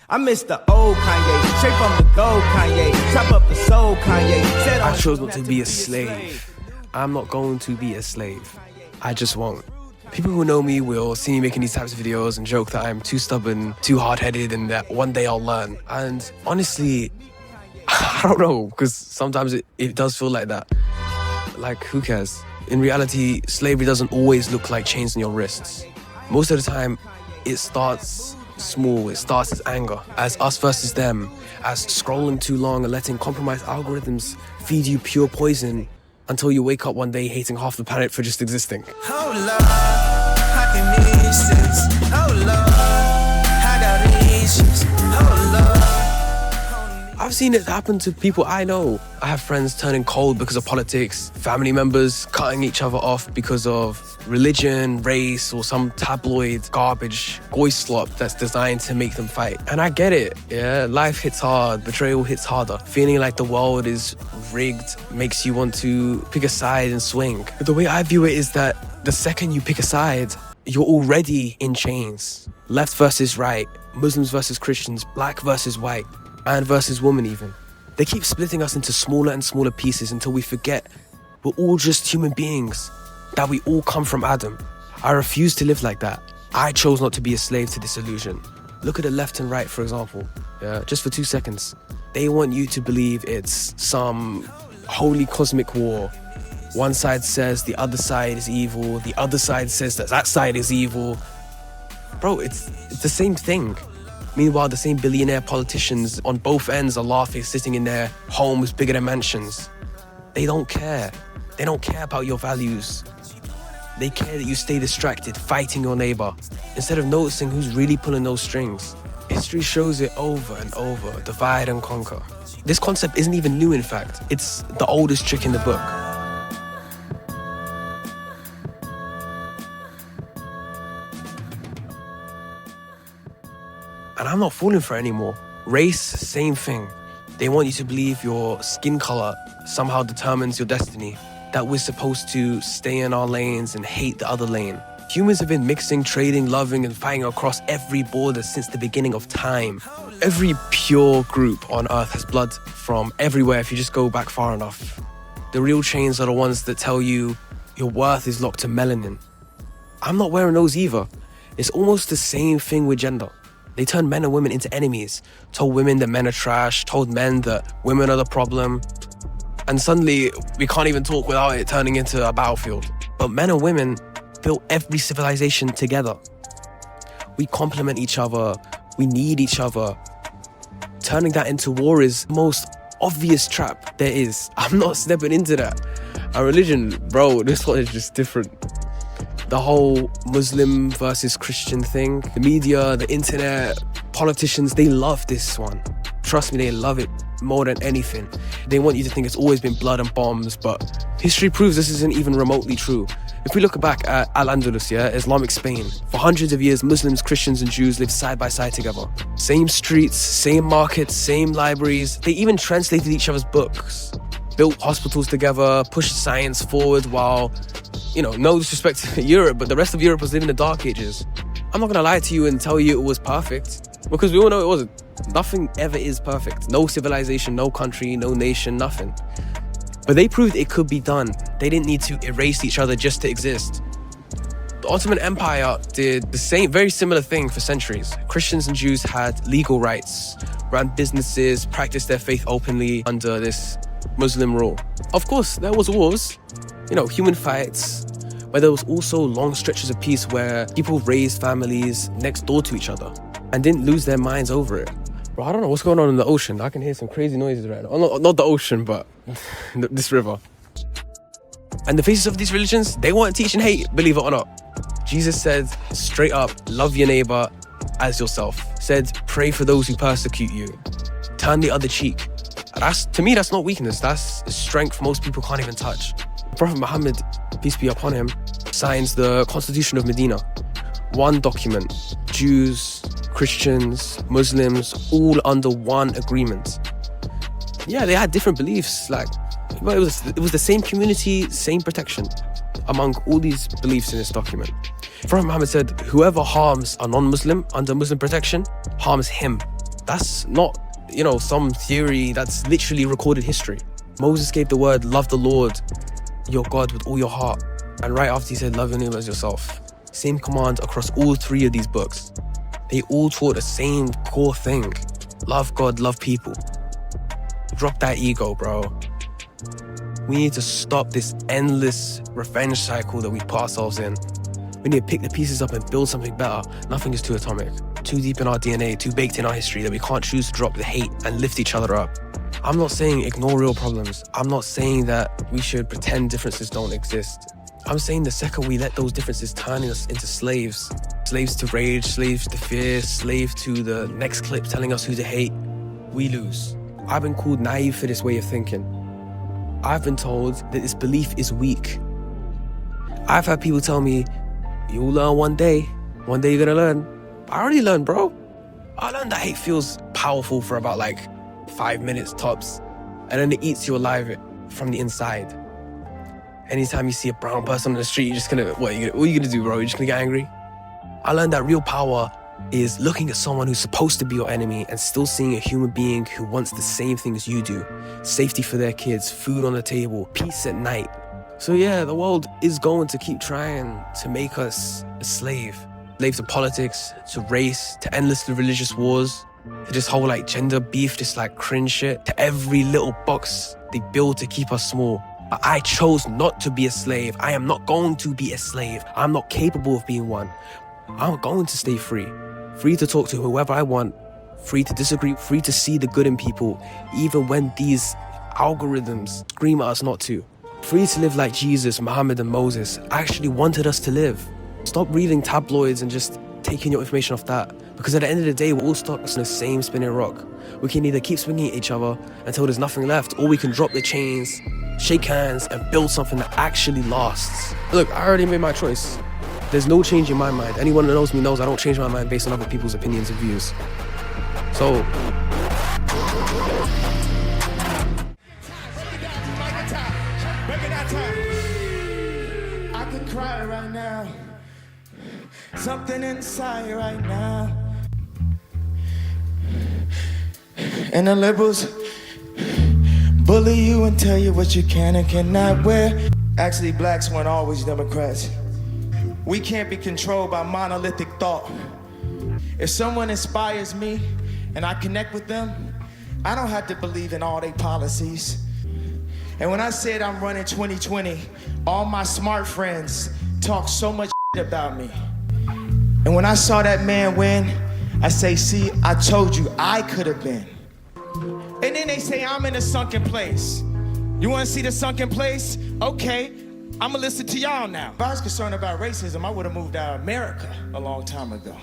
I miss the old Kanye, straight from the gold Kanye, chop up the soul Kanye. Said I chose not to be a slave. I'm not going to be a slave. I just won't. People who know me will see me making these types of videos and joke that I'm too stubborn, too hard-headed, and that one day I'll learn. And honestly, I don't know, because sometimes it does feel like that. Like, who cares? In reality, slavery doesn't always look like chains on your wrists. Most of the time, it starts small. It starts as anger, as us versus them, as scrolling too long and letting compromised algorithms feed you pure poison until you wake up one day hating half the planet for just existing. Oh Lord, how can miss this? Oh Lord, I got issues. Oh Lord. I've seen it happen to people I know. I have friends turning cold because of politics, family members cutting each other off because of religion, race, or some tabloid garbage goy slop that's designed to make them fight. And I get it, yeah, life hits hard, betrayal hits harder. Feeling like the world is rigged makes you want to pick a side and swing. But the way I view it is that the second you pick a side, you're already in chains. Left versus right, Muslims versus Christians, black versus white, man versus woman even. They keep splitting us into smaller and smaller pieces until we forget we're all just human beings, that we all come from Adam. I refuse to live like that. I chose not to be a slave to this illusion. Look at the left and right, for example. Yeah, just for 2 seconds. They want you to believe it's some holy cosmic war. One side says the other side is evil. The other side says that side is evil. Bro, it's the same thing. Meanwhile, the same billionaire politicians on both ends are laughing, sitting in their homes bigger than mansions. They don't care. They don't care about your values. They care that you stay distracted, fighting your neighbor, instead of noticing who's really pulling those strings. History shows it over and over, divide and conquer. This concept isn't even new, in fact. It's the oldest trick in the book. And I'm not falling for it anymore. Race, same thing. They want you to believe your skin color somehow determines your destiny, that we're supposed to stay in our lanes and hate the other lane. Humans have been mixing, trading, loving, and fighting across every border since the beginning of time. Every pure group on Earth has blood from everywhere if you just go back far enough. The real chains are the ones that tell you your worth is locked to melanin. I'm not wearing those either. It's almost the same thing with gender. They turned men and women into enemies, told women that men are trash, told men that women are the problem. And suddenly, we can't even talk without it turning into a battlefield. But men and women built every civilization together. We complement each other, we need each other. Turning that into war is the most obvious trap there is. I'm not stepping into that. Our religion, bro, this one is just different. The whole Muslim versus Christian thing, the media, the internet, politicians, they love this one. Trust me, they love it more than anything. They want you to think it's always been blood and bombs, but history proves this isn't even remotely true. If we look back at Al-Andalus, Islamic Spain, for hundreds of years, Muslims, Christians, and Jews lived side by side together. Same streets, same markets, same libraries. They even translated each other's books, built hospitals together, pushed science forward while, no disrespect to Europe, but the rest of Europe was living in the Dark Ages. I'm not gonna lie to you and tell you it was perfect, because we all know it wasn't. Nothing ever is perfect. No civilization, no country, no nation, nothing. But they proved it could be done. They didn't need to erase each other just to exist. The Ottoman Empire did the same, very similar thing for centuries. Christians and Jews had legal rights, ran businesses, practiced their faith openly under this Muslim rule. Of course, there was wars, human fights, but there was also long stretches of peace where people raised families next door to each other and didn't lose their minds over it. Bro, I don't know what's going on in the ocean. I can hear some crazy noises right now. Oh, not the ocean, but this river. And the faces of these religions, they weren't teaching hate, believe it or not. Jesus said, straight up, love your neighbor as yourself. Said, pray for those who persecute you. Turn the other cheek. To me, that's not weakness. That's strength most people can't even touch. Prophet Muhammad, peace be upon him, signs the Constitution of Medina. One document. Jews, Christians, Muslims, all under one agreement. Yeah, they had different beliefs, but it was the same community, same protection among all these beliefs in this document. Prophet Muhammad said, whoever harms a non-Muslim under Muslim protection harms him. That's not, some theory. That's literally recorded history. Moses gave the word, love the Lord, your God, with all your heart. And right after he said, love your neighbor as yourself. Same command across all 3 of these books. They all taught the same core thing. Love God, love people. Drop that ego, bro. We need to stop this endless revenge cycle that we put ourselves in. We need to pick the pieces up and build something better. Nothing is too atomic, too deep in our DNA, too baked in our history that we can't choose to drop the hate and lift each other up. I'm not saying ignore real problems. I'm not saying that we should pretend differences don't exist. I'm saying the second we let those differences turn us into slaves to rage, slaves to fear, slaves to the next clip telling us who to hate, we lose. I've been called naive for this way of thinking. I've been told that this belief is weak. I've had people tell me, you'll learn one day you're gonna learn. I already learned, bro. I learned that hate feels powerful for about 5 minutes tops, and then it eats you alive from the inside. Anytime you see a brown person on the street, you're just gonna, what are you gonna do, bro? You're just gonna get angry? I learned that real power is looking at someone who's supposed to be your enemy and still seeing a human being who wants the same things you do. Safety for their kids, food on the table, peace at night. So yeah, the world is going to keep trying to make us a slave. Slave to politics, to race, to endless religious wars, to this whole gender beef, this cringe shit, to every little box they build to keep us small. But I chose not to be a slave. I am not going to be a slave. I'm not capable of being one. I'm going to stay free. Free to talk to whoever I want, free to disagree, free to see the good in people, even when these algorithms scream at us not to. Free to live like Jesus, Muhammad, and Moses actually wanted us to live. Stop reading tabloids and just taking your information off that. Because at the end of the day, we're all stuck on the same spinning rock. We can either keep swinging at each other until there's nothing left, or we can drop the chains, shake hands, and build something that actually lasts. Look, I already made my choice. There's no change in my mind. Anyone that knows me knows I don't change my mind based on other people's opinions and views. So, I could cry right now. Something inside right now. And the liberals bully you and tell you what you can and cannot wear. Actually, blacks weren't always Democrats. We can't be controlled by monolithic thought. If someone inspires me and I connect with them, I don't have to believe in all their policies. And when I said I'm running 2020, all my smart friends talk so much about me. And when I saw that man win, I say, see, I told you I could have been. And then they say I'm in a sunken place. You want to see the sunken place? Okay, I'm gonna listen to y'all now. If I was concerned about racism, I would have moved out of America a long time ago.